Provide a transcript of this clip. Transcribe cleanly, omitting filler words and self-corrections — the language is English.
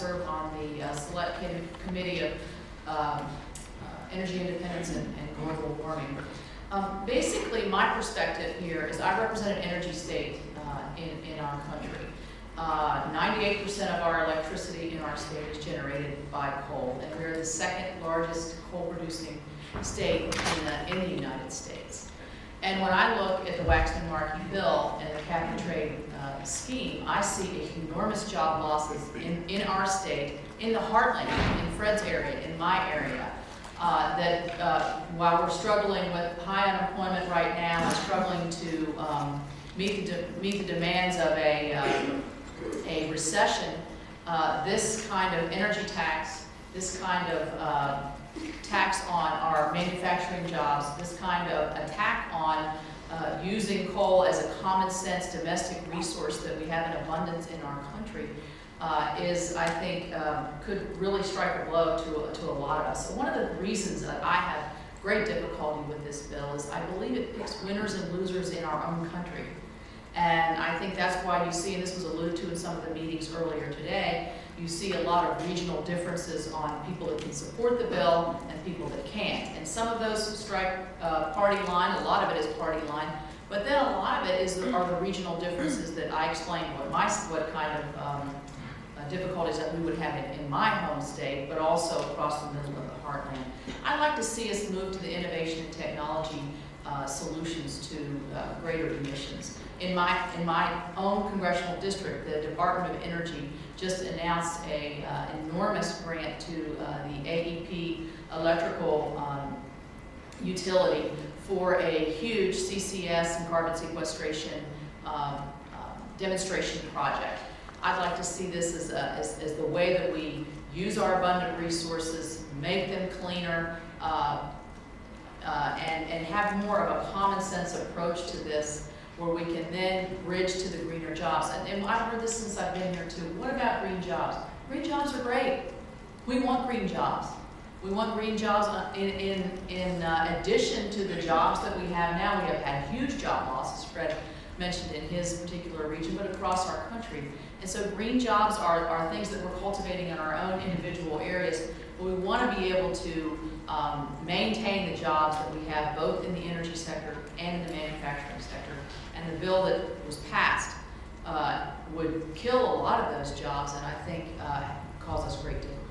serve on the Select Committee of Energy Independence and Global Warming. Basically, my perspective here is I represent an energy state in our country. 98% of our electricity in our state is generated by coal, and we're the second largest coal-producing state in the United States. And when I look at the Waxman-Markey bill and the cap-and-trade scheme, I see enormous job losses in our state, in the heartland, in Fred's area, in my area. While we're struggling with high unemployment right now and struggling to meet the demands of a recession, this kind of energy tax, this kind of tax on our manufacturing jobs, this kind of attack on using coal as a common sense domestic resource that we have in abundance in our country I think, could really strike a blow to a lot of us. So one of the reasons that I have great difficulty with this bill is I believe it picks winners and losers in our own country. And I think that's why you see, and this was alluded to in some of the meetings earlier today, you see a lot of regional differences on people that can support the bill and people that can't. And some of those strike party line, a lot of it is party line, but then a lot of it are the regional differences that I explained what kind of difficulties that we would have in my home state, but also across the middle of the heartland. I'd like to see us move to the innovation and technology solutions to greater emissions. In my own congressional district, the Department of Energy just announced an enormous grant to the AEP electrical utility for a huge CCS and carbon sequestration demonstration project. I'd like to see this as the way that we use our abundant resources, make them cleaner, and have more of a common sense approach to this, where we can then bridge to the greener jobs. And I've heard this since I've been here too. What about green jobs? Green jobs are great. We want green jobs. We want green jobs in addition to the jobs that we have now. We have had huge job losses, Fred mentioned in his particular region, but across our country. And so green jobs are things that we're cultivating in our own individual areas, but we want to be able to maintain the jobs that we have both in the energy sector and in the manufacturing sector. And the bill that was passed would kill a lot of those jobs, and I think cause us great difficulty.